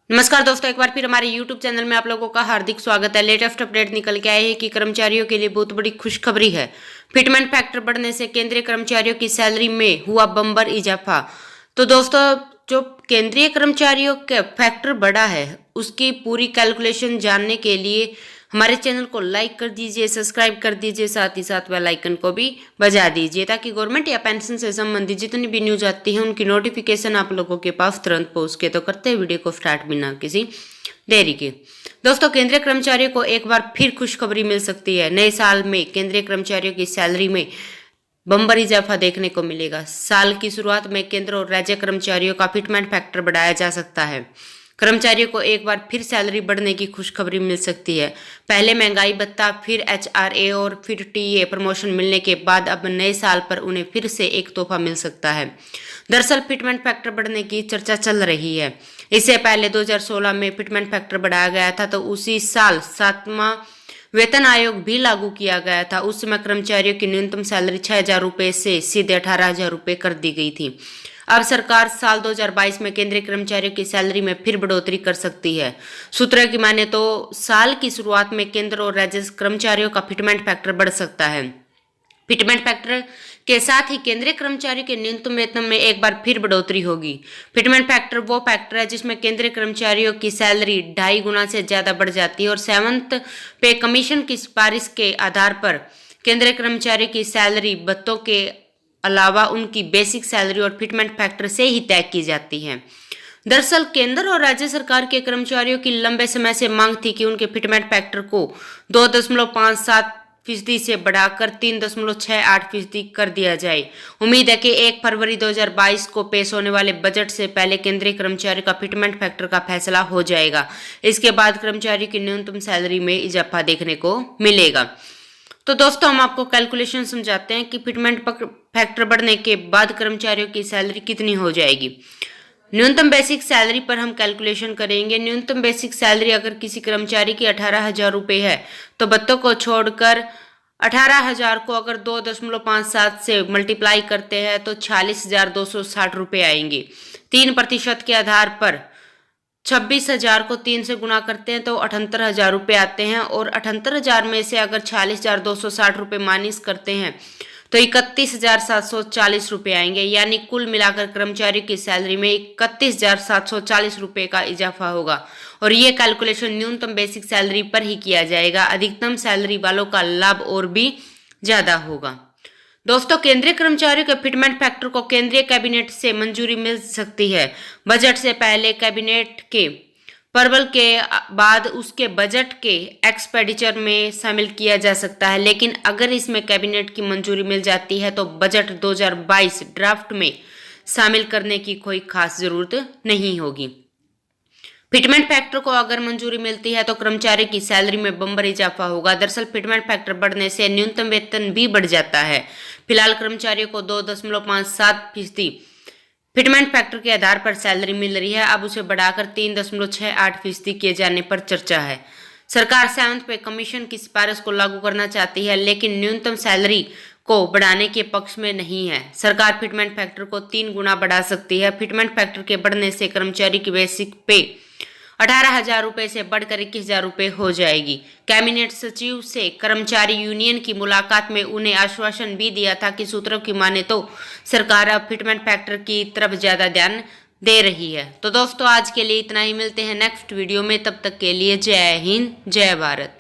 नमस्कार दोस्तों, एक बार फिर हमारे YouTube चैनल में आप लोगों का हार्दिक स्वागत है। लेटेस्ट अपडेट निकल के आए हैं कि कर्मचारियों के लिए बहुत बड़ी खुशखबरी है। फिटमेंट फैक्टर बढ़ने से केंद्रीय कर्मचारियों की सैलरी में हुआ बम्पर इजाफा। तो दोस्तों, जो केंद्रीय कर्मचारियों का फैक्टर बढ़ा है उसकी पूरी कैलकुलेशन जानने के लिए हमारे चैनल को लाइक कर दीजिए, सब्सक्राइब कर दीजिए, साथ ही साथ बेल आइकन को भी बजा दीजिए ताकि गवर्नमेंट या पेंशन से संबंधित जितनी भी न्यूज आती है उनकी नोटिफिकेशन आप लोगों के पास तुरंत पहुंच के। तो करते हैं वीडियो को स्टार्ट बिना किसी देरी के। दोस्तों, केंद्रीय कर्मचारियों को एक बार फिर खुशखबरी मिल सकती है। नए साल में केंद्रीय कर्मचारियों की सैलरी में बम्पर इजाफा देखने को मिलेगा। साल की शुरुआत में केंद्र और राज्य कर्मचारियों का फिटमेंट फैक्टर बढ़ाया जा सकता है। कर्मचारियों को एक बार फिर सैलरी बढ़ने की खुशखबरी मिल सकती है। पहले महंगाई भत्ता, फिर एचआरए और फिर टीए प्रमोशन मिलने के बाद अब नए साल पर उन्हें फिर से एक तोहफा मिल सकता है। दरअसल फिटमेंट फैक्टर बढ़ने की चर्चा चल रही है। इससे पहले 2016 में फिटमेंट फैक्टर बढ़ाया गया था, तो उसी साल 7वां वेतन आयोग भी लागू किया गया था। उस समय कर्मचारियों की न्यूनतम सैलरी 6,000 रुपये से सीधे 18,000 रुपये कर दी गई थी। अब सरकार साल 2022 में केंद्रीय कर्मचारियों की सैलरी में फिर बढ़ोतरी कर सकती है। सूत्रों की माने तो साल की शुरुआत में केंद्र और राज्य कर्मचारियों का फिटमेंट फैक्टर बढ़ सकता है। फिटमेंट फैक्टर के साथ ही केंद्रीय कर्मचारियों के न्यूनतम वेतन में एक बार फिर बढ़ोतरी होगी। फिटमेंट फैक्टर वो फैक्टर है जिसमें केंद्रीय कर्मचारियों की सैलरी 2.5 गुना से ज्यादा बढ़ जाती है और 7th पे कमीशन की सिफारिश के आधार पर केंद्रीय कर्मचारियों की सैलरी भत्तों के अलावा उनकी बेसिक सैलरी और फिटमेंट फैक्टर से ही तय की जाती है। दरअसल केंद्र और राज्य सरकार के कर्मचारियों की लंबे समय से मांग थी कि उनके फिटमेंट फैक्टर को 2.57% से बढ़ाकर 3.68% कर दिया जाए। उम्मीद है कि 1 फरवरी 2022 को पेश होने वाले बजट से पहले केंद्रीय कर्मचारी का फिटमेंट फैक्टर का फैसला हो जाएगा। इसके बाद कर्मचारी की न्यूनतम सैलरी में इजाफा देखने को मिलेगा। तो दोस्तों, हम आपको कैलकुलेशन समझाते हैं कि फिटमेंट फैक्टर बढ़ने के बाद कर्मचारियों की सैलरी कितनी हो जाएगी। न्यूनतम बेसिक सैलरी पर हम कैलकुलेशन करेंगे। न्यूनतम बेसिक सैलरी अगर किसी कर्मचारी की 18,000 रुपये है तो भत्तों को छोड़कर 18,000 को अगर 2.57 से मल्टीप्लाई करते हैं तो 46,260 रुपये आएंगे। 3% के आधार पर 26,000 को 3 से गुना करते हैं तो 78,000 रुपये आते हैं और 78,000 में से अगर 46,260 रुपये माइनस करते हैं तो 31,740 रुपये आएंगे। यानी कुल मिलाकर कर्मचारी की सैलरी में 31,740 रुपये का इजाफा होगा। और ये कैलकुलेशन न्यूनतम बेसिक सैलरी पर ही किया जाएगा। अधिकतम सैलरी वालों का लाभ और भी ज्यादा होगा। दोस्तों, केंद्रीय कर्मचारियों के फिटमेंट फैक्टर को केंद्रीय कैबिनेट से मंजूरी मिल सकती है। बजट से पहले कैबिनेट के अप्रूवल के बाद उसके बजट के एक्सपेंडिचर में शामिल किया जा सकता है, लेकिन अगर इसमें कैबिनेट की मंजूरी मिल जाती है तो बजट 2022 ड्राफ्ट में शामिल करने की कोई खास जरूरत नहीं होगी। फिटमेंट फैक्टर को अगर मंजूरी मिलती है तो कर्मचारी की सैलरी में बम्पर इजाफा होगा। दरअसल फिटमेंट फैक्टर बढ़ने से न्यूनतम वेतन भी बढ़ जाता है। फिलहाल कर्मचारियों को 2.57% फिटमेंट फैक्टर के आधार पर सैलरी मिल रही है। अब उसे बढ़ाकर 3.68% किए जाने पर चर्चा है। सरकार 7th पे कमीशन की सिफारिश को लागू करना चाहती है, लेकिन न्यूनतम सैलरी को बढ़ाने के पक्ष में नहीं है। सरकार फिटमेंट फैक्टर को 3 गुना बढ़ा सकती है। फिटमेंट फैक्टर के बढ़ने से कर्मचारी की बेसिक पे 18,000 रुपये से बढ़कर 21,000 रुपये हो जाएगी। कैबिनेट सचिव से कर्मचारी यूनियन की मुलाकात में उन्हें आश्वासन भी दिया था कि सूत्रों की माने तो सरकार अब फिटमेंट फैक्टर की तरफ ज्यादा ध्यान दे रही है। तो दोस्तों, आज के लिए इतना ही। मिलते हैं नेक्स्ट वीडियो में, तब तक के लिए जय हिंद, जय भारत।